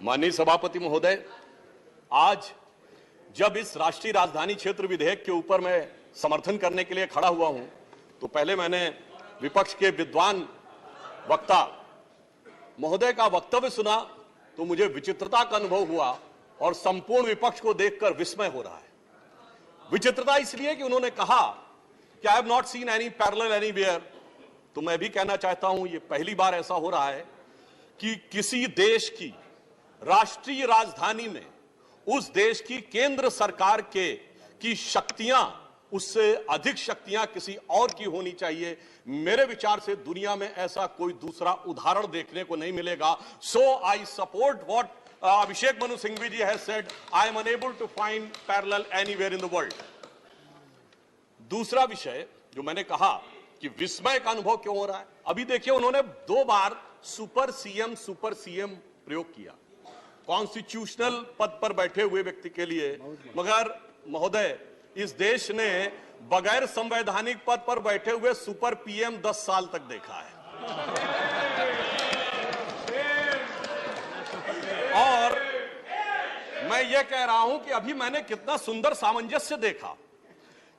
माननीय सभापति महोदय, आज जब इस राष्ट्रीय राजधानी क्षेत्र विधेयक के ऊपर मैं समर्थन करने के लिए खड़ा हुआ हूं, तो पहले मैंने विपक्ष के विद्वान वक्ता महोदय का वक्तव्य सुना तो मुझे विचित्रता का अनुभव हुआ और संपूर्ण विपक्ष को देखकर विस्मय हो रहा है। विचित्रता इसलिए कि उन्होंने कहा कि I have not seen any parallel anywhere. तो मैं भी कहना चाहता हूं, ये पहली बार ऐसा हो रहा है कि किसी देश की राष्ट्रीय राजधानी में उस देश की केंद्र सरकार की शक्तियां, उससे अधिक शक्तियां किसी और की होनी चाहिए। मेरे विचार से दुनिया में ऐसा कोई दूसरा उदाहरण देखने को नहीं मिलेगा। So I support what Abhishek Manu Singhvi ji has said, I am unable to find parallel anywhere in the world. दूसरा विषय जो मैंने कहा कि विस्मय का अनुभव क्यों हो रहा है, अभी देखिए उन्होंने 2 बार सुपर सीएम प्रयोग किया कॉन्स्टिट्यूशनल पद पर बैठे हुए व्यक्ति के लिए, मगर महोदय इस देश ने बगैर संवैधानिक पद पर बैठे हुए सुपर पीएम 10 साल तक देखा है। और मैं ये कह रहा हूं कि अभी मैंने कितना सुंदर सामंजस्य देखा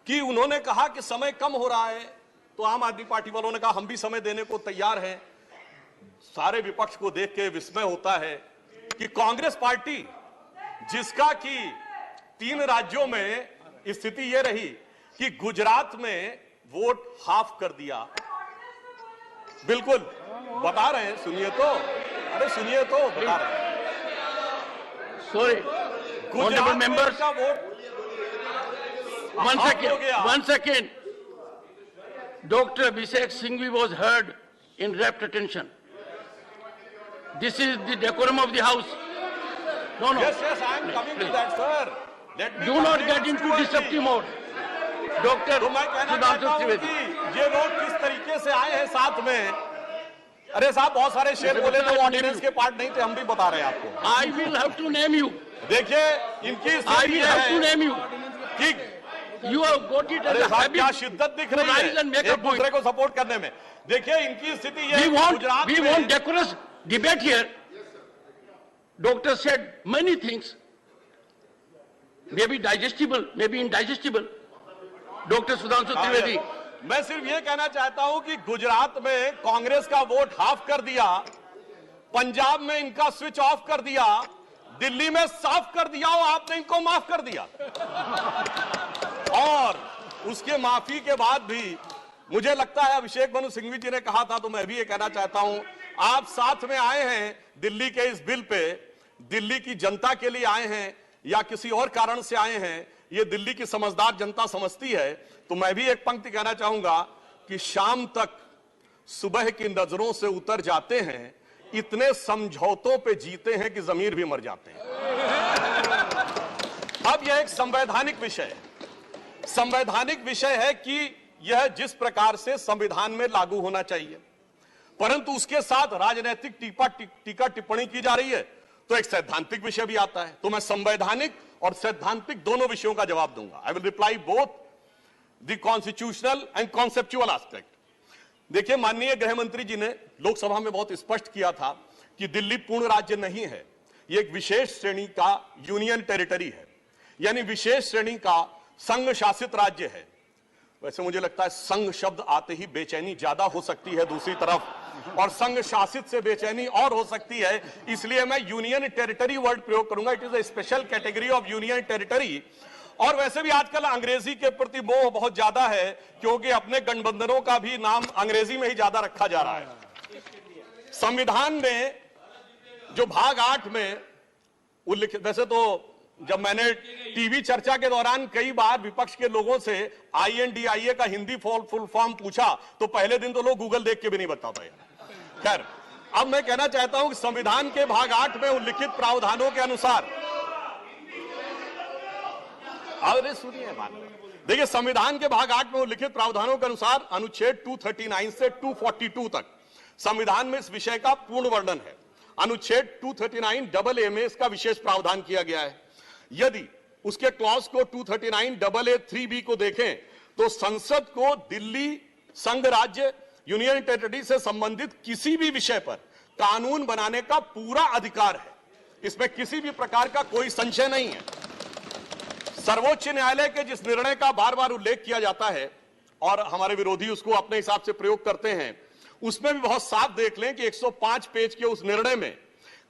कि उन्होंने कहा कि समय कम हो रहा है, तो आम आदमी पार्टी वालों ने कहा हम भी समय देने को तैयार हैं। सारे विपक्ष को देख के विस्मय होता है कि कांग्रेस पार्टी, जिसका कि 3 राज्यों में स्थिति यह रही कि गुजरात में वोट हाफ कर दिया, बिल्कुल बता रहे हैं, सुनिए तो, अरे सुनिए तो, बता रहे हैं। सॉरी, गुजरात मेंबर्स का vote one second. Dr. Abhishek Singhvi was heard in rapt attention. This is the decorum of the house. No. Yes, I am coming to that, sir. Let me do not get into disruptive mode. Dr. तो मैं कहना चाहता हूं कि ये लोग किस तरीके से आए हैं साथ में। अरे साहब, बहुत सारे शेर बोले तो ऑर्डिनेंस के पार्ट नहीं थे, हम भी बता रहे हैं आपको। I will have to name you. देखिए इनकी I will have to name you. ठीक, You have got it as a habit. क्या शिद्दत दिख रही है एक दूसरे को सपोर्ट करने में। देखिए इनकी स्थिति ये, we want decorous debate here. Doctor said many things, maybe digestible, maybe indigestible. Dr. Sudhanshu Trivedi. मैं सिर्फ ये कहना चाहता हूं कि गुजरात में कांग्रेस का वोट हाफ कर दिया, पंजाब में इनका स्विच ऑफ कर दिया, दिल्ली में साफ कर दिया और आपने इनको माफ कर दिया। और उसके माफी के बाद भी मुझे लगता है, अभिषेक मनु सिंघवी जी ने कहा था तो मैं भी ये कहना चाहता हूं, आप साथ में आए हैं दिल्ली के इस बिल पे, दिल्ली की जनता के लिए आए हैं या किसी और कारण से आए हैं, ये दिल्ली की समझदार जनता समझती है। तो मैं भी एक पंक्ति कहना चाहूंगा कि शाम तक सुबह की नजरों से उतर जाते हैं, इतने समझौतों पे जीते हैं कि जमीर भी मर जाते हैं। अब यह एक संवैधानिक विषय है। संवैधानिक विषय है कि यह जिस प्रकार से संविधान में लागू होना चाहिए, परंतु उसके साथ राजनीतिक टीका टिप्पणी की जा रही है, तो एक सैद्धांतिक विषय भी आता है। तो मैं संवैधानिक और सैद्धांतिक दोनों विषयों का जवाब दूंगा। I will reply both the constitutional and conceptual aspect. देखिए, माननीय गृह मंत्री जी ने लोकसभा में बहुत स्पष्ट किया था कि दिल्ली पूर्ण राज्य नहीं है, यह एक विशेष श्रेणी का यूनियन टेरिटरी है, यानी विशेष श्रेणी का संघ शासित राज्य है। वैसे मुझे लगता है संघ शब्द आते ही बेचैनी ज्यादा हो सकती है दूसरी तरफ, और संघ शासित से बेचैनी और हो सकती है, इसलिए मैं यूनियन टेरिटरी वर्ड प्रयोग करूंगा। It is a special category of union territory. और वैसे भी आजकल अंग्रेजी के प्रति मोह बहुत ज्यादा है, क्योंकि अपने गठबंधनों का भी नाम अंग्रेजी में ही ज्यादा रखा जा रहा है। संविधान में जो भाग 8 में उल्लिखित, वैसे तो जब मैंने टीवी चर्चा के दौरान कई बार विपक्ष के लोगों से INDIA का हिंदी फुल फॉर्म पूछा, तो पहले दिन तो लोग गूगल देख के भी नहीं बता पाए। खैर, अब मैं कहना चाहता हूं कि संविधान के भाग 8 में उल्लिखित प्रावधानों के अनुसार, अरे सुनिए बात, देखिए संविधान के भाग 8 में उल्लिखित प्रावधानों के अनुसार अनुच्छेद 239 से 242 तक संविधान में इस विषय का पूर्ण वर्णन है। अनुच्छेद 239AA में इसका विशेष प्रावधान किया गया है। यदि उसके क्लॉज को 239AA3B को देखें तो संसद को दिल्ली संघ राज्य यूनियन टेरिटरी से संबंधित किसी भी विषय पर कानून बनाने का पूरा अधिकार है। इसमें किसी भी प्रकार का कोई संशय नहीं है। सर्वोच्च न्यायालय के जिस निर्णय का बार बार उल्लेख किया जाता है और हमारे विरोधी उसको अपने हिसाब से प्रयोग करते हैं, उसमें भी बहुत साफ देख लें कि 105 पेज के उस निर्णय में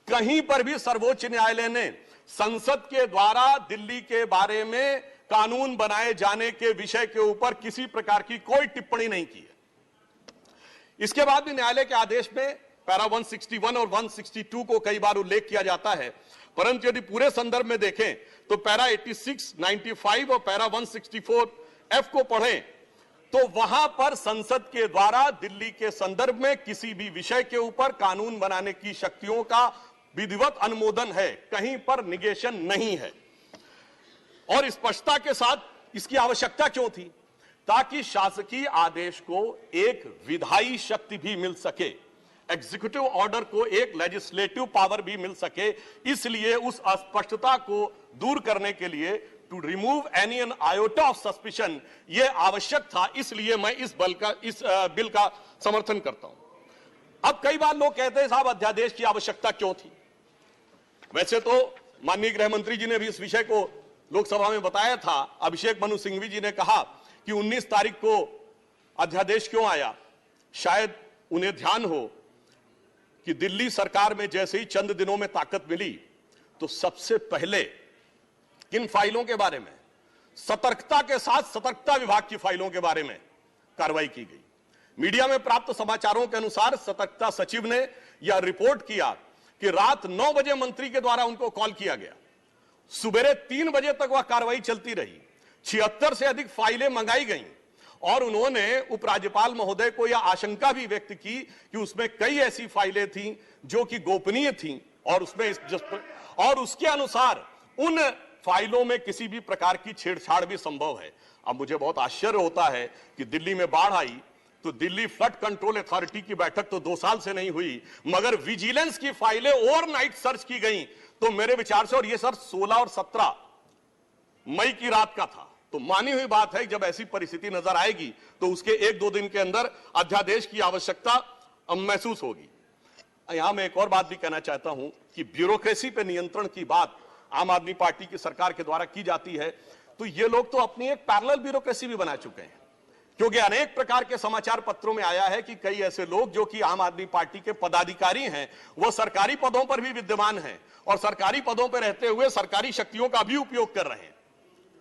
कहीं पर भी सर्वोच्च न्यायालय ने संसद के द्वारा दिल्ली के बारे में कानून बनाए जाने के विषय के ऊपर किसी प्रकार की कोई टिप्पणी नहीं की है। इसके बाद भी न्यायालय के आदेश में पैरा 161 और 162 को कई बार उल्लेख किया जाता है, परंतु यदि पूरे संदर्भ में देखें तो पैरा 86, 95 और पैरा 164F को पढ़ें तो वहां पर संसद के द्वारा दिल्ली के संदर्भ में किसी भी विषय के ऊपर कानून बनाने की शक्तियों का विधिवत अनुमोदन है, कहीं पर निगेशन नहीं है। और स्पष्टता के साथ इसकी आवश्यकता क्यों थी? ताकि शासकीय आदेश को एक विधायी शक्ति भी मिल सके, एग्जीक्यूटिव ऑर्डर को एक लेजिस्लेटिव पावर भी मिल सके। इसलिए उस अस्पष्टता को दूर करने के लिए to remove any an iota of suspicion यह आवश्यक था। इसलिए मैं इस बिल का समर्थन करता हूं। अब कई बार लोग कहते हैं साहब अध्यादेश की आवश्यकता क्यों थी? वैसे तो माननीय गृह मंत्री जी ने भी इस विषय को लोकसभा में बताया था। अभिषेक मनु सिंघवी जी ने कहा कि 19 तारीख को अध्यादेश क्यों आया। शायद उन्हें ध्यान हो कि दिल्ली सरकार में जैसे ही चंद दिनों में ताकत मिली तो सबसे पहले किन फाइलों के बारे में, सतर्कता के साथ सतर्कता विभाग की फाइलों के बारे में कार्रवाई की गई। मीडिया में प्राप्त समाचारों के अनुसार सतर्कता सचिव ने यह रिपोर्ट किया कि रात 9 बजे मंत्री के द्वारा उनको कॉल किया गया, सुबह 3 बजे तक वह कार्रवाई चलती रही, 76 से अधिक फाइलें मंगाई गईं और उन्होंने उपराज्यपाल महोदय को यह आशंका भी व्यक्त की कि उसमें कई ऐसी फाइलें थीं जो कि गोपनीय थीं और उसके अनुसार उन फाइलों में किसी भी प्रकार की छेड़छाड़ भी संभव है। अब मुझे बहुत आश्चर्य होता है कि दिल्ली में बाढ़ आई तो दिल्ली फ्लड कंट्रोल अथॉरिटी की बैठक तो 2 साल से नहीं हुई, मगर विजिलेंस की फाइलें ओवरनाइट सर्च की गई। तो मेरे विचार से, और ये सर 16 और 17 मई की रात का था, तो मानी हुई बात है जब ऐसी परिस्थिति नजर आएगी तो उसके 1-2 दिन के अंदर अध्यादेश की आवश्यकता महसूस होगी। यहां मैं एक और बात भी कहना चाहता हूं कि ब्यूरोक्रेसी पर नियंत्रण की बात आम आदमी पार्टी की सरकार के द्वारा की जाती है, तो ये लोग तो अपनी एक पैरेलल ब्यूरोक्रेसी भी बना चुके हैं, क्योंकि अनेक प्रकार के समाचार पत्रों में आया है कि कई ऐसे लोग जो कि आम आदमी पार्टी के पदाधिकारी हैं वो सरकारी पदों पर भी विद्यमान हैं और सरकारी पदों पर रहते हुए सरकारी शक्तियों का भी उपयोग कर रहे हैं।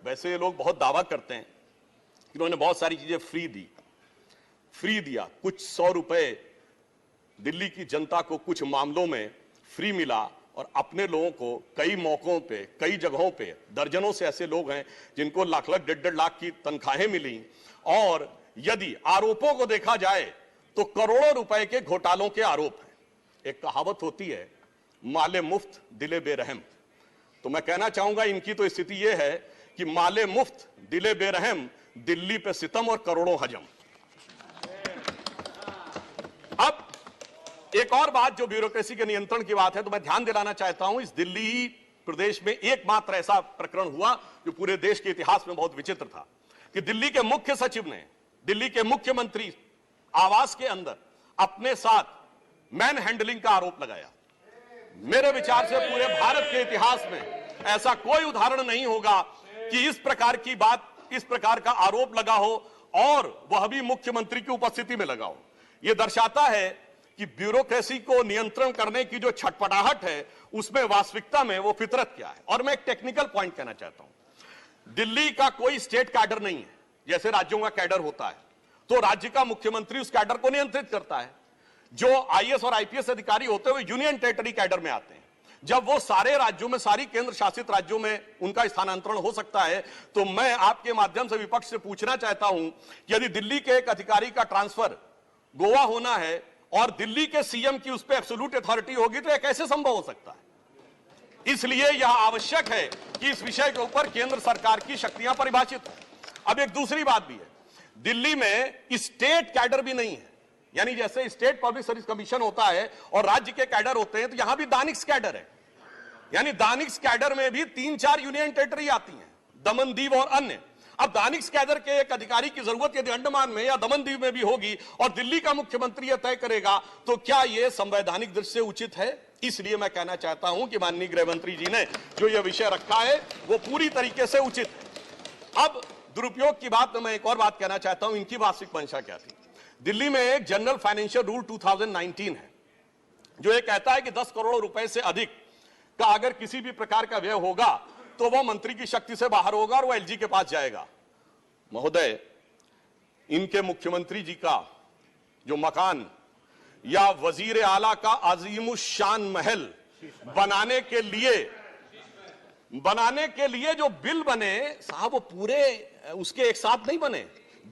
वैसे ये लोग बहुत दावा करते हैं कि उन्होंने बहुत सारी चीजें फ्री दिया, कुछ 100 रुपए दिल्ली की जनता को कुछ मामलों में फ्री मिला और अपने लोगों को कई मौकों पे, कई जगहों पे, दर्जनों से ऐसे लोग हैं जिनको लाख लाख 1.5 लाख की तनख्वाहें मिली। और यदि आरोपों को देखा जाए तो करोड़ों रुपए के घोटालों के आरोप हैं। एक कहावत होती है, माले मुफ्त दिले बेरहम। तो मैं कहना चाहूंगा इनकी तो स्थिति यह है कि माले मुफ्त दिले बेरहम, दिल्ली पे सितम और करोड़ों हजम। अब एक और बात जो ब्यूरोक्रेसी के नियंत्रण की बात है, तो मैं ध्यान दिलाना चाहता हूं, इस दिल्ली प्रदेश में एकमात्र ऐसा प्रकरण हुआ जो पूरे देश के इतिहास में बहुत विचित्र था कि दिल्ली के मुख्य सचिव ने दिल्ली के मुख्यमंत्री आवास के अंदर अपने साथ मैन हैंडलिंग का आरोप लगाया। मेरे विचार से पूरे भारत के इतिहास में ऐसा कोई उदाहरण नहीं होगा कि इस प्रकार की बात, इस प्रकार का आरोप लगा हो और वह भी मुख्यमंत्री की उपस्थिति में लगा हो। यह दर्शाता है कि ब्यूरोक्रेसी को नियंत्रण करने की जो छटपटाहट है उसमें वास्तविकता में वो फितरत क्या है। और मैं एक टेक्निकल पॉइंट कहना चाहता हूं, दिल्ली का कोई स्टेट कैडर नहीं है, जैसे राज्यों का कैडर होता है तो राज्य का मुख्यमंत्री उस कैडर को नियंत्रित करता है। जो आईएएस और आईपीएस अधिकारी होते हैं वो यूनियन टेरिटरी कैडर में आते हैं। जब वो सारे राज्यों में, सारी केंद्र शासित राज्यों में उनका स्थानांतरण हो सकता है, तो मैं आपके माध्यम से विपक्ष से पूछना चाहता हूं कि यदि दिल्ली के एक अधिकारी का ट्रांसफर गोवा होना है और दिल्ली के सीएम की उस पर एब्सोल्यूट अथॉरिटी होगी तो यह कैसे संभव हो सकता है? इसलिए यह आवश्यक है कि इस विषय के ऊपर केंद्र सरकार की शक्तियां परिभाषित हो। अब एक दूसरी बात भी है, दिल्ली में स्टेट कैडर भी नहीं है, यानी जैसे स्टेट पब्लिक सर्विस कमीशन होता है और राज्य के कैडर होते हैं, तो यहां भी दानिक्स कैडर है। यानी दानिक्स कैडर में भी 3-4 यूनियन टेरिटरी आती हैं, दमन, दीव और अन्य। अब दानिश कैडर के एक अधिकारी की जरूरत यदि अंडमान में या दमनदीव में भी होगी और दिल्ली का मुख्यमंत्री यह तय करेगा, तो क्या यह संवैधानिक दृष्टि से उचित है? इसलिए मैं कहना चाहता हूं कि माननीय गृह मंत्री जी ने जो यह विषय रखा है वो पूरी तरीके से उचित है। अब दुरुपयोग की बात में मैं एक और बात कहना चाहता हूं, इनकी वास्तविक मंशा क्या थी। दिल्ली में एक जनरल फाइनेंशियल रूल 2019 है जो ये कहता है कि 10 करोड़ रुपए से अधिक का अगर किसी भी प्रकार का व्यय होगा तो वह मंत्री की शक्ति से बाहर होगा और वह एलजी के पास जाएगा। महोदय, इनके मुख्यमंत्री जी का जो मकान या वजीर आला का अजीमुशान महल बनाने के लिए जो बिल बने साहब, वो पूरे उसके एक साथ नहीं बने।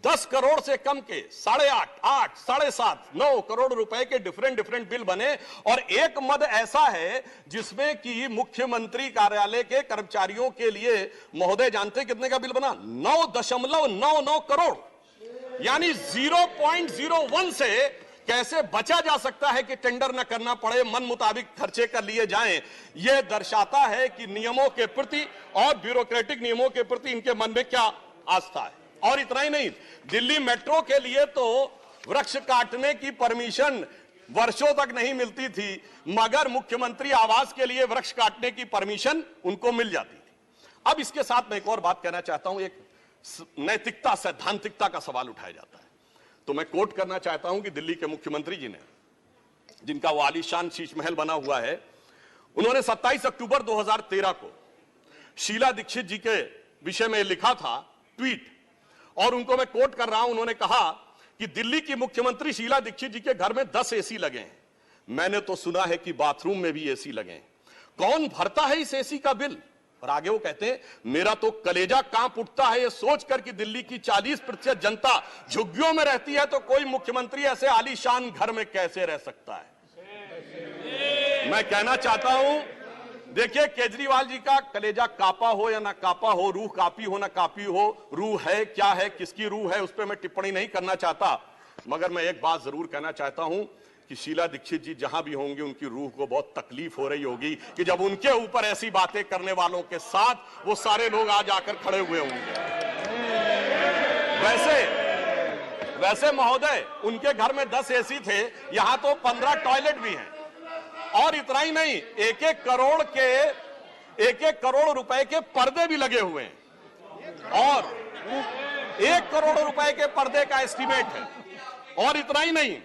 10 करोड़ से कम के 8.5, 8, 7.5, 9 करोड़ रुपए के डिफरेंट बिल बने और एक मद ऐसा है जिसमें कि मुख्यमंत्री कार्यालय के कर्मचारियों के लिए महोदय जानते कितने का बिल बना? 9.99 करोड़, यानी 0.01 से कैसे बचा जा सकता है कि टेंडर न करना पड़े, मन मुताबिक खर्चे कर लिए जाएं। यह दर्शाता है कि नियमों के प्रति और ब्यूरोक्रेटिक नियमों के प्रति इनके मन में क्या आस्था है। और इतना ही नहीं, दिल्ली मेट्रो के लिए तो वृक्ष काटने की परमिशन वर्षों तक नहीं मिलती थी, मगर मुख्यमंत्री आवास के लिए वृक्ष काटने की परमिशन उनको मिल जाती थी। अब इसके साथ मैं एक और बात कहना चाहता हूं, एक नैतिकता सैद्धांतिकता का सवाल उठाया जाता है, तो मैं कोट करना चाहता हूं कि दिल्ली के मुख्यमंत्री जी ने, जिनका वो आलीशान शीश महल बना हुआ है, उन्होंने 27 अक्टूबर 2013 को शीला दीक्षित जी के विषय में लिखा था ट्वीट, और उनको मैं कोट कर रहा हूं। उन्होंने कहा कि दिल्ली की मुख्यमंत्री शीला दीक्षित जी के घर में 10 एसी लगे हैं, मैंने तो सुना है कि बाथरूम में भी एसी लगे हैं, कौन भरता है इस एसी का बिल? और आगे वो कहते हैं, मेरा तो कलेजा कांप उठता है ये सोचकर कि दिल्ली की 40% जनता झुग्गियों में रहती है, तो कोई मुख्यमंत्री ऐसे आलीशान घर में कैसे रह सकता है। मैं कहना चाहता हूं, देखिए, केजरीवाल जी का कलेजा कापा हो या ना कापा हो, रूह कापी हो ना कापी हो, रूह है क्या है, किसकी रूह है, उस पर मैं टिप्पणी नहीं करना चाहता, मगर मैं एक बात जरूर कहना चाहता हूं कि शीला दीक्षित जी जहां भी होंगे उनकी रूह को बहुत तकलीफ हो रही होगी कि जब उनके ऊपर ऐसी बातें करने वालों के साथ वो सारे लोग आज आकर खड़े हुए होंगे। वैसे महोदय, उनके घर में 10 एसी थे, यहां तो 15 टॉयलेट भी हैं, और इतना ही नहीं, 1-1 करोड़ रुपए के पर्दे भी लगे हुए हैं, और 1 करोड़ रुपए के पर्दे का एस्टीमेट है। और इतना ही नहीं,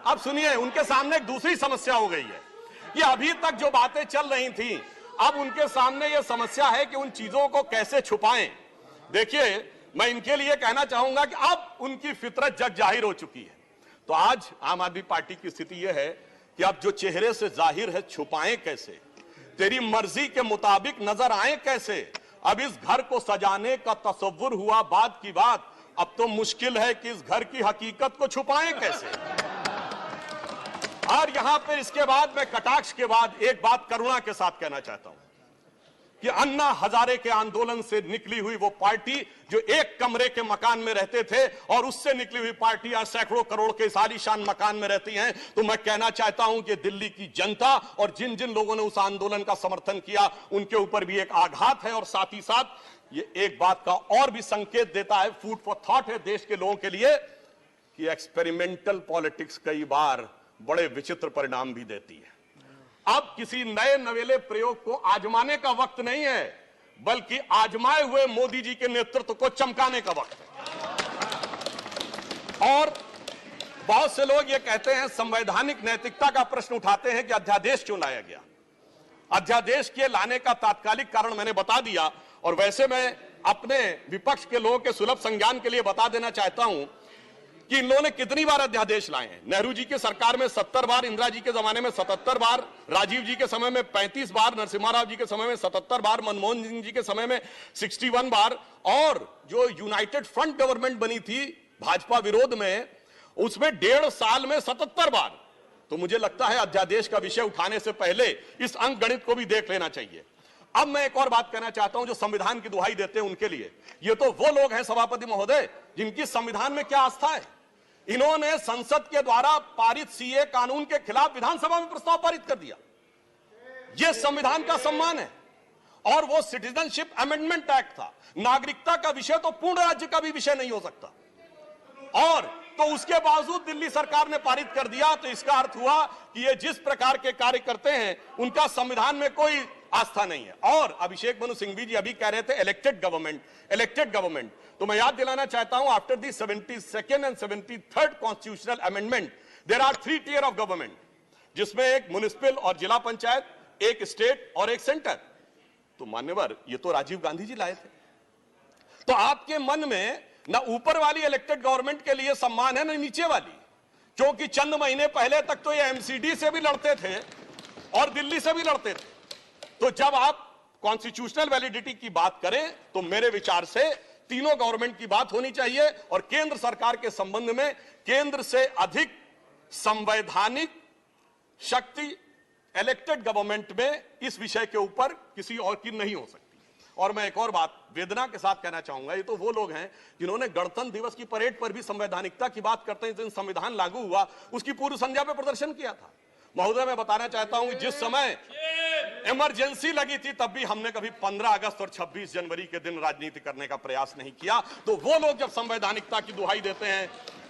अब सुनिए, उनके सामने एक दूसरी समस्या हो गई है कि अभी तक जो बातें चल रही थी, अब उनके सामने यह समस्या है कि उन चीजों को कैसे छुपाएं। देखिए, मैं इनके लिए कहना चाहूंगा कि अब उनकी फितरत जग जाहिर हो चुकी है। तो आज आम आदमी पार्टी की स्थिति यह है कि अब जो चेहरे से जाहिर है छुपाएं कैसे, तेरी मर्जी के मुताबिक नजर आए कैसे। अब इस घर को सजाने का तसव्वुर हुआ बात की बात, अब तो मुश्किल है कि इस घर की हकीकत को छुपाएं कैसे। और यहां पर इसके बाद मैं कटाक्ष के बाद एक बात करुणा के साथ कहना चाहता हूं कि अन्ना हजारे के आंदोलन से निकली हुई वो पार्टी जो एक कमरे के मकान में रहते थे और उससे निकली हुई पार्टी आज सैकड़ों करोड़ के आलीशान मकान में रहती हैं, तो मैं कहना चाहता हूं कि दिल्ली की जनता और जिन जिन लोगों ने उस आंदोलन का समर्थन किया उनके ऊपर भी एक आघात है। और साथ ही साथ ये एक बात का और भी संकेत देता है, फूड फॉर थॉट है देश के लोगों के लिए, कि एक्सपेरिमेंटल पॉलिटिक्स कई बार बड़े विचित्र परिणाम भी देती है। अब किसी नए नवेले प्रयोग को आजमाने का वक्त नहीं है, बल्कि आजमाए हुए मोदी जी के नेतृत्व को चमकाने का वक्त है। और बहुत से लोग ये कहते हैं, संवैधानिक नैतिकता का प्रश्न उठाते हैं कि अध्यादेश क्यों लाया गया। अध्यादेश के लाने का तात्कालिक कारण मैंने बता दिया, और वैसे मैं अपने विपक्ष के लोगों के सुलभ संज्ञान के लिए बता देना चाहता हूं कि इन लोगों ने कितनी बार अध्यादेश लाए हैं। नेहरू जी की सरकार में 70 बार, इंदिरा जी के जमाने में 77 बार, राजीव जी के समय में 35 बार, नरसिम्हा राव जी के समय में 77 बार, मनमोहन सिंह जी के समय में 61 बार, और जो यूनाइटेड फ्रंट गवर्नमेंट बनी थी भाजपा विरोध में, उसमें 1.5 साल में 77 बार। तो मुझे लगता है अध्यादेश का विषय उठाने से पहले इस अंक गणित को भी देख लेना चाहिए। अब मैं एक और बात कहना चाहता हूं, जो संविधान की दुहाई देते हैं उनके लिए, ये तो वो लोग हैं सभापति महोदय जिनकी संविधान में क्या आस्था है। इन्होंने संसद के द्वारा पारित सीए कानून के खिलाफ विधानसभा में प्रस्ताव पारित कर दिया। यह संविधान का सम्मान है। और वो सिटीजनशिप अमेंडमेंट एक्ट था। नागरिकता का विषय तो पूर्ण राज्य का भी विषय नहीं हो सकता, और तो उसके बावजूद दिल्ली सरकार ने पारित कर दिया। तो इसका अर्थ हुआ कि ये जिस प्रकार के कार्य करते हैं उनका संविधान में कोई आस्था नहीं है। और अभिषेक मनु सिंघवी जी अभी कह रहे थे इलेक्टेड गवर्नमेंट, तो मैं याद दिलाना चाहता हूं, after the 72nd and 73rd constitutional amendment there are 3 tier of government, जिसमें एक म्युनिसिपल और जिला पंचायत, एक स्टेट और एक सेंटर। तो मान्यवर, ये तो राजीव गांधी जी लाए थे। तो आपके मन में ना ऊपर वाली इलेक्टेड गवर्नमेंट के लिए सम्मान है, ना नीचे वाली, क्योंकि चंद महीने पहले तक तो ये एमसीडी से भी लड़ते थे और दिल्ली से भी लड़ते थे। तो जब आप कॉन्स्टिट्यूशनल वैलिडिटी की बात करें तो मेरे विचार से तीनों गवर्नमेंट की बात होनी चाहिए, और केंद्र सरकार के संबंध में केंद्र से अधिक संवैधानिक शक्ति इलेक्टेड गवर्नमेंट में इस विषय के ऊपर किसी और की नहीं हो सकती। और मैं एक और बात वेदना के साथ कहना चाहूंगा, ये तो वो लोग हैं जिन्होंने गणतंत्र दिवस की परेड पर भी संवैधानिकता की बात करते हैं, जिस दिन संविधान लागू हुआ उसकी पूर्व संध्या पर प्रदर्शन किया था। महोदय, मैं बताना चाहता हूं कि जिस समय इमरजेंसी लगी थी तब भी हमने कभी 15 अगस्त और 26 जनवरी के दिन राजनीति करने का प्रयास नहीं किया। तो वो लोग जब संवैधानिकता की दुहाई देते हैं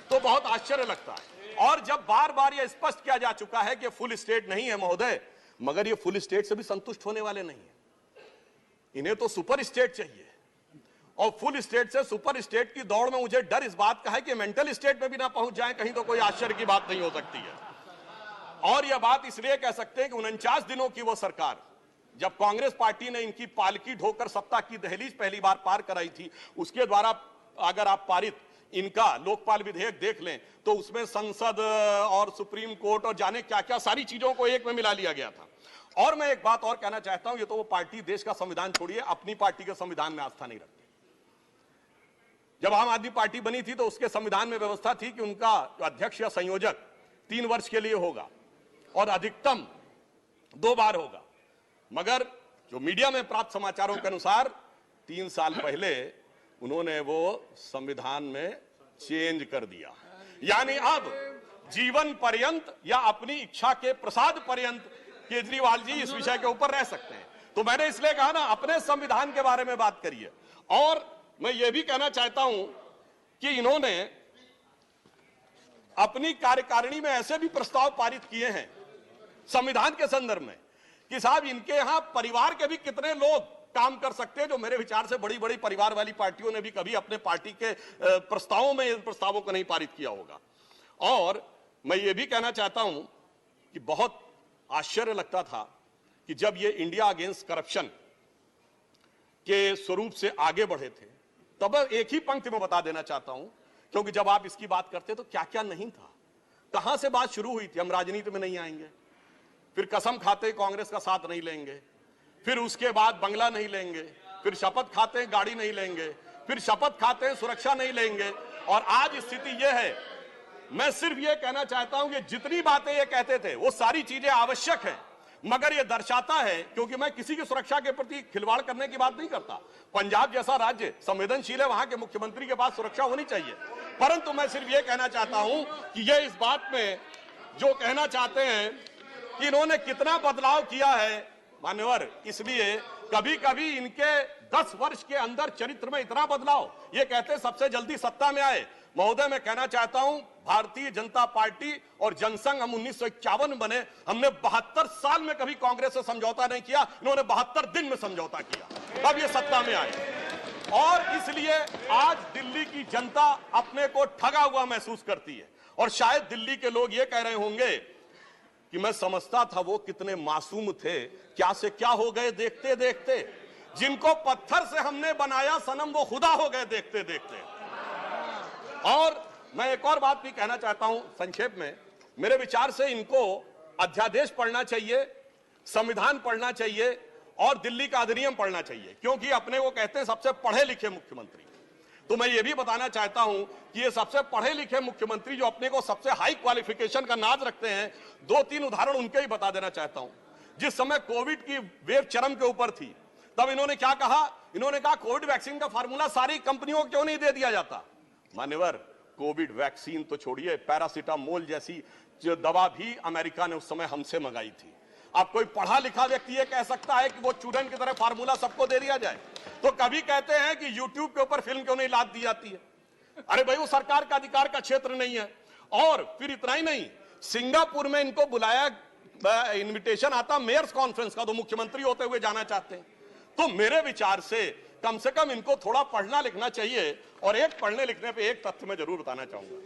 तो बहुत आश्चर्य लगता है। और जब बार बार यह स्पष्ट किया जा चुका है कि फुल स्टेट नहीं है महोदय, मगर ये फुल स्टेट से भी संतुष्ट होने वाले नहीं है, इन्हें तो सुपर स्टेट चाहिए। और फुल स्टेट से सुपर स्टेट की दौड़ में मुझे डर इस बात का है कि मेंटल स्टेट में भी ना पहुंच जाए कहीं, तो कोई आश्चर्य की बात नहीं हो सकती है। और यह बात इसलिए कह सकते हैं कि 49 दिनों की वो सरकार, जब कांग्रेस पार्टी ने इनकी पालकी ढोकर सत्ता की दहलीज पहली बार पार कराई थी, उसके द्वारा अगर आप पारित इनका लोकपाल विधेयक देख लें तो उसमें संसद और सुप्रीम कोर्ट और जाने क्या क्या सारी चीजों को एक में मिला लिया गया था। और मैं एक बात और कहना चाहता हूं, ये तो वो पार्टी देश का संविधान छोड़िए, अपनी पार्टी के संविधान में आस्था नहीं रखती। जब आम आदमी पार्टी बनी थी तो उसके संविधान में व्यवस्था थी कि उनका अध्यक्ष या संयोजक 3 वर्ष के लिए होगा और अधिकतम 2 बार होगा। मगर जो मीडिया में प्राप्त समाचारों के अनुसार 3 साल पहले उन्होंने वो संविधान में चेंज कर दिया, यानी अब जीवन पर्यंत या अपनी इच्छा के प्रसाद पर्यंत केजरीवाल जी इस विषय के ऊपर रह सकते हैं। तो मैंने इसलिए कहा ना, अपने संविधान के बारे में बात करिए। और मैं ये भी कहना चाहता हूं कि इन्होंने अपनी कार्यकारिणी में ऐसे भी प्रस्ताव पारित किए हैं संविधान के संदर्भ में कि साहब इनके यहां परिवार के भी कितने लोग काम कर सकते हैं, जो मेरे विचार से बड़ी बड़ी परिवार वाली पार्टियों ने भी कभी अपने पार्टी के प्रस्तावों में इन प्रस्तावों को नहीं पारित किया होगा। और मैं ये भी कहना चाहता हूं कि बहुत आश्चर्य लगता था कि जब ये इंडिया अगेंस्ट करप्शन के स्वरूप से आगे बढ़े थे, तब एक ही पंक्ति में बता देना चाहता हूं, क्योंकि जब आप इसकी बात करते तो क्या क्या नहीं था, कहां से बात शुरू हुई थी। हम राजनीति में नहीं आएंगे, फिर कसम खाते कांग्रेस का साथ नहीं लेंगे, फिर उसके बाद बंगला नहीं लेंगे, फिर शपथ खाते गाड़ी नहीं लेंगे, फिर शपथ खाते सुरक्षा नहीं लेंगे, और आज स्थिति यह है। मैं सिर्फ यह कहना चाहता हूं कि जितनी बातें ये कहते थे वो सारी चीजें आवश्यक हैं, मगर यह दर्शाता है, क्योंकि मैं किसी की सुरक्षा के प्रति खिलवाड़ करने की बात नहीं करता। पंजाब जैसा राज्य संवेदनशील है, वहां के मुख्यमंत्री के पास सुरक्षा होनी चाहिए। परंतु मैं सिर्फ यह कहना चाहता हूं कि यह इस बात में जो कहना चाहते हैं कि इन्होंने कितना बदलाव किया है मान्यवर, इसलिए कभी कभी इनके 10 वर्ष के अंदर चरित्र में इतना बदलाव, ये कहते हैं सबसे जल्दी सत्ता में आए। महोदय, मैं कहना चाहता हूं भारतीय जनता पार्टी और जनसंघ, हम 1951 बने, हमने 72 साल में कभी कांग्रेस से समझौता नहीं किया, इन्होंने 72 दिन में समझौता किया, तब ये सत्ता में आए। और इसलिए आज दिल्ली की जनता अपने को ठगा हुआ महसूस करती है। और शायद दिल्ली के लोग ये कह रहे होंगे कि मैं समझता था वो कितने मासूम थे, क्या से क्या हो गए देखते देखते, जिनको पत्थर से हमने बनाया सनम वो खुदा हो गए देखते देखते। और मैं एक और बात भी कहना चाहता हूं संक्षेप में, मेरे विचार से इनको अध्यादेश पढ़ना चाहिए, संविधान पढ़ना चाहिए और दिल्ली का अधिनियम पढ़ना चाहिए, क्योंकि अपने को कहते हैं सबसे पढ़े लिखे मुख्यमंत्री। तो मैं ये भी बताना चाहता हूं कि ये सबसे पढ़े लिखे मुख्यमंत्री जो अपने को सबसे हाई क्वालिफिकेशन का नाज रखते हैं, 2-3 उदाहरण उनके ही बता देना चाहता हूं। जिस समय कोविड की वेव चरम के ऊपर थी, तब इन्होंने क्या कहा, इन्होंने कहा कोविड वैक्सीन का फार्मूला सारी कंपनियों को क्यों नहीं दे दिया जाता। मान्यवर, कोविड वैक्सीन तो छोड़िए, पैरासिटामोल जैसी जो दवा भी अमेरिका ने उस समय हमसे मंगाई थी। अब कोई पढ़ा लिखा व्यक्ति ये कह सकता है कि वो चूरन की तरह फार्मूला सबको दे दिया जाए? तो कभी कहते हैं कि यूट्यूब के ऊपर फिल्म क्यों नहीं लाद दी जाती है? अरे भाई, वो सरकार का अधिकार का क्षेत्र नहीं है। और फिर इतना ही नहीं, सिंगापुर में इनको बुलाया, इनविटेशन आता मेयर्स कॉन्फ्रेंस का, तो मुख्यमंत्री होते हुए जाना चाहते हैं। तो मेरे विचार से कम इनको थोड़ा पढ़ना लिखना चाहिए। और एक पढ़ने लिखने पे एक तथ्य मैं जरूर बताना चाहूंगा।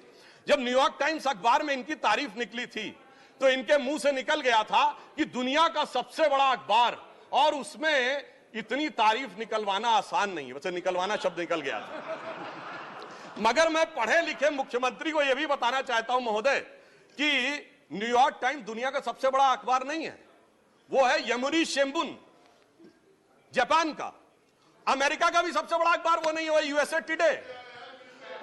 जब न्यूयॉर्क टाइम्स अखबार में इनकी तारीफ निकली थी तो इनके मुंह से निकल गया था कि दुनिया का सबसे बड़ा अखबार, और उसमें इतनी तारीफ निकलवाना आसान नहीं है। वैसे निकलवाना शब्द निकल गया था, मगर मैं पढ़े लिखे मुख्यमंत्री को यह भी बताना चाहता हूं महोदय कि न्यूयॉर्क टाइम्स दुनिया का सबसे बड़ा अखबार नहीं है। वो है यमुरी शिंबुन, जापान का। अमेरिका का भी सबसे बड़ा अखबार वो नहीं है, वो यूएसए टुडे।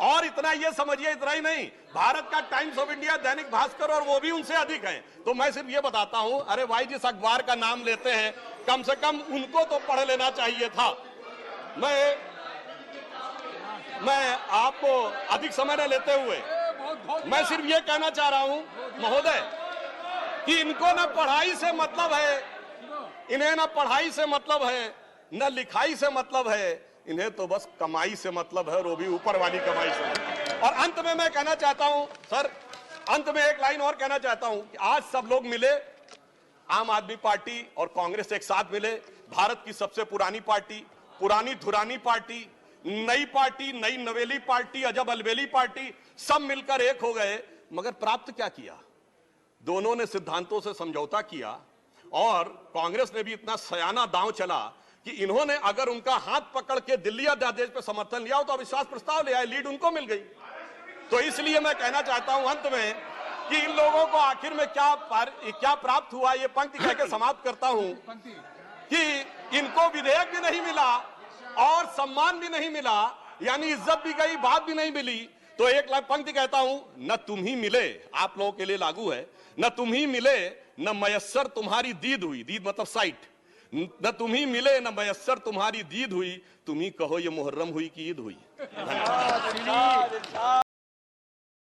और इतना ये समझिए, इतना ही नहीं, भारत का times of India, Dainik Bhaskar, और वो भी उनसे अधिक है। तो मैं सिर्फ ये बताता हूं, अरे भाई, जिस अखबार का नाम लेते हैं कम से कम उनको तो पढ़ लेना चाहिए था। मैं आपको अधिक समय न लेते हुए मैं सिर्फ ये कहना चाह रहा हूं महोदय कि इनको ना पढ़ाई से मतलब है, इन्हें ना पढ़ाई से मतलब है, न लिखाई से मतलब है, इन्हें तो बस कमाई से मतलब है, और वो भी ऊपर वाली कमाई से। और अंत में मैं कहना चाहता हूं सर, अंत में एक लाइन और कहना चाहता हूं कि आज सब लोग मिले, आम आदमी पार्टी और कांग्रेस एक साथ मिले, भारत की सबसे पुरानी पार्टी, पुरानी धुरानी पार्टी, नई पार्टी, नई नवेली पार्टी, अजब अलबेली पार्टी, सब मिलकर एक हो गए। मगर प्राप्त क्या किया? दोनों ने सिद्धांतों से समझौता किया, और कांग्रेस ने भी इतना सयाना दांव चला कि इन्होंने अगर उनका हाथ पकड़ के दिल्ली अध्यादेश पर समर्थन लिया हो तो अविश्वास प्रस्ताव ले आए, लीड उनको मिल गई। तो इसलिए मैं कहना चाहता हूं अंत में कि इन लोगों को आखिर में क्या प्राप्त हुआ, ये पंक्ति कह के समाप्त करता हूं कि इनको विधेयक भी नहीं मिला और सम्मान भी नहीं मिला, यानी इज्जत भी गई, बात भी नहीं मिली। तो एक पंक्ति कहता हूं, न तुम ही मिले, आप लोगों के लिए लागू है, न तुम ही मिले न मयस्सर तुम्हारी दीद हुई, दीद मतलब साइट, न तुम ही मिले न मयस्सर तुम्हारी दीद हुई, तुम ही कहो ये मुहर्रम हुई कि ईद हुई।